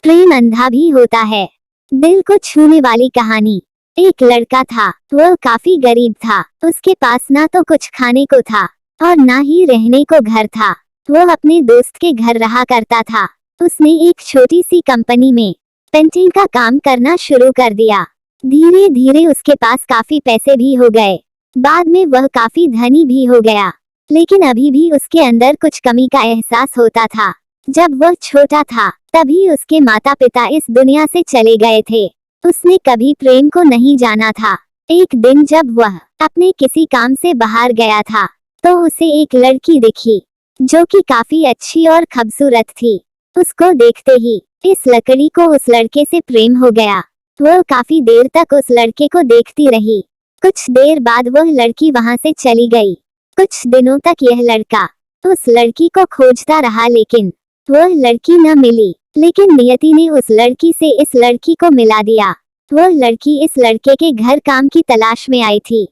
प्रेम अंधा भी होता है। दिल को छूने वाली कहानी। एक लड़का था, वह काफी गरीब था। उसके पास ना तो कुछ खाने को था और ना ही रहने को घर था। वह अपने दोस्त के घर रहा करता था। उसने एक छोटी सी कंपनी में पेंटिंग का काम करना शुरू कर दिया। धीरे धीरे उसके पास काफी पैसे भी हो गए। बाद में वह काफी धनी भी हो गया, लेकिन अभी भी उसके अंदर कुछ कमी का एहसास होता था। जब वह छोटा था तभी उसके माता पिता इस दुनिया से चले गए थे। उसने कभी प्रेम को नहीं जाना था। एक दिन जब वह अपने किसी काम से बाहर गया था तो उसे एक लड़की दिखी जो कि काफी अच्छी और खूबसूरत थी। उसको देखते ही इस लड़की को उस लड़के से प्रेम हो गया। वह काफी देर तक उस लड़के को देखती रही। कुछ देर बाद वह लड़की वहां से चली गई। कुछ दिनों तक यह लड़का उस लड़की को खोजता रहा, लेकिन वह लड़की न मिली। लेकिन नियति ने उस लड़की से इस लड़की को मिला दिया। वह लड़की इस लड़के के घर काम की तलाश में आई थी।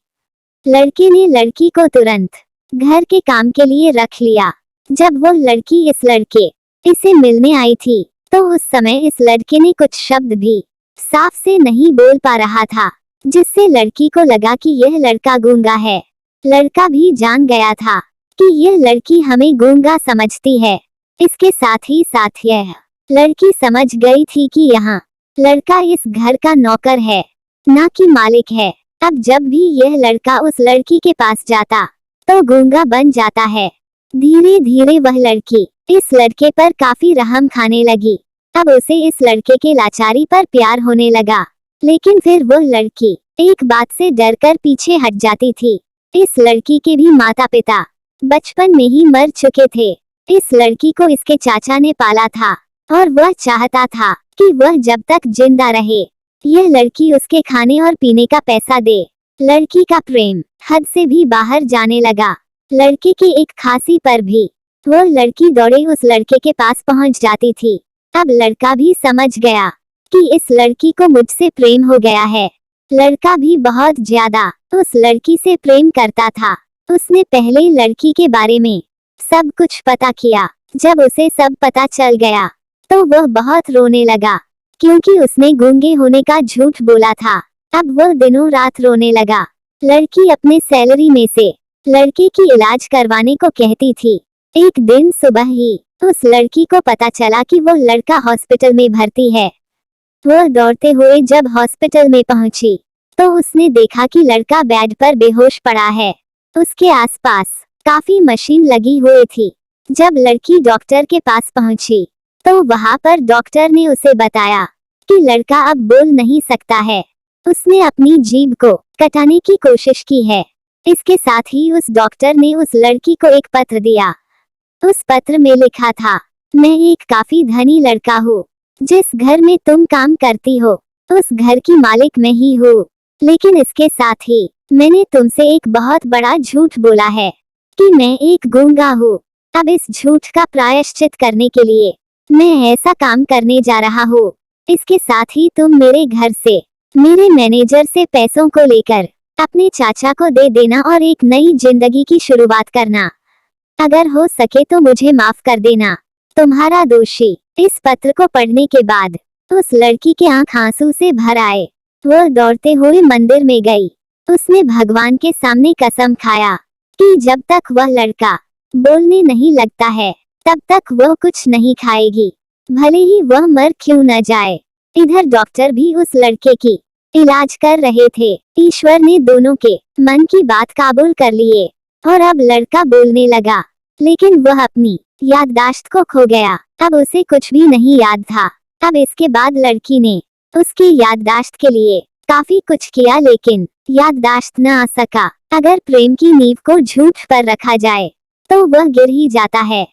लड़के ने लड़की को तुरंत घर के काम के लिए रख लिया। जब वह लड़की इस लड़के इसे मिलने आई थी तो उस समय इस लड़के ने कुछ शब्द भी साफ से नहीं बोल पा रहा था, जिससे लड़की को लगा कि यह लड़का गूंगा है। लड़का भी जान गया था कि यह लड़की हमें गूंगा समझती है। इसके साथ ही साथ यह लड़की समझ गई थी कि यहाँ लड़का इस घर का नौकर है, ना कि मालिक है। अब जब भी यह लड़का उस लड़की के पास जाता तो गूंगा बन जाता है। धीरे धीरे वह लड़की इस लड़के पर काफी रहम खाने लगी। अब उसे इस लड़के के लाचारी पर प्यार होने लगा। लेकिन फिर वह लड़की एक बात से डरकर पीछे हट जाती थी। इस लड़की के भी माता पिता बचपन में ही मर चुके थे। इस लड़की को इसके चाचा ने पाला था और वह चाहता था कि वह जब तक जिंदा रहे यह लड़की उसके खाने और पीने का पैसा दे। लड़की का प्रेम हद से भी बाहर जाने लगा। लड़के की एक खांसी पर भी वह लड़की दौड़े उस लड़के के पास पहुंच जाती थी। अब लड़का भी समझ गया कि इस लड़की को मुझसे प्रेम हो गया है। लड़का भी बहुत ज्यादा उस लड़की से प्रेम करता था। उसने पहले लड़की के बारे में सब कुछ पता किया। जब उसे सब पता चल गया तो वह बहुत रोने लगा, क्योंकि उसने गूंगे होने का झूठ बोला था। अब वह दिनों रात रोने लगा। लड़की अपने सैलरी में से लड़के की इलाज करवाने को कहती थी। एक दिन सुबह ही उस लड़की को पता चला कि वह लड़का हॉस्पिटल में भर्ती है। वह दौड़ते हुए जब हॉस्पिटल में पहुंची तो उसने देखा कि लड़का बेड पर बेहोश पड़ा है। उसके आसपास काफी मशीन लगी हुई थी। जब लड़की डॉक्टर के पास पहुंची तो वहां पर डॉक्टर ने उसे बताया कि लड़का अब बोल नहीं सकता है। उसने अपनी जीभ को कटाने की कोशिश की है। इसके साथ ही उस डॉक्टर ने उस लड़की को एक पत्र दिया। उस पत्र में लिखा था, मैं एक काफी धनी लड़का हूँ। जिस घर में तुम काम करती हो उस घर की मालिक मैं ही हूँ। लेकिन इसके साथ ही मैंने तुमसे एक बहुत बड़ा झूठ बोला है कि मैं एक गूंगा हूँ। अब इस झूठ का प्रायश्चित करने के लिए मैं ऐसा काम करने जा रहा हूँ। इसके साथ ही तुम मेरे घर से मेरे मैनेजर से पैसों को लेकर अपने चाचा को दे देना और एक नई जिंदगी की शुरुआत करना। अगर हो सके तो मुझे माफ कर देना, तुम्हारा दोषी। इस पत्र को पढ़ने के बाद उस लड़की के आंख आंसू से भर आए। वह दौड़ते हुए मंदिर में गई। उसने भगवान के सामने कसम खाया कि जब तक वह लड़का बोलने नहीं लगता है तब तक वह कुछ नहीं खाएगी, भले ही वह मर क्यों न जाए। इधर डॉक्टर भी उस लड़के की इलाज कर रहे थे। ईश्वर ने दोनों के मन की बात काबूल कर लिए और अब लड़का बोलने लगा, लेकिन वह अपनी याददाश्त को खो गया। अब उसे कुछ भी नहीं याद था। अब इसके बाद लड़की ने उसकी याददाश्त के लिए काफी कुछ किया, लेकिन याददाश्त न आ सका। अगर प्रेम की नींव को झूठ पर रखा जाए तो वह गिर ही जाता है।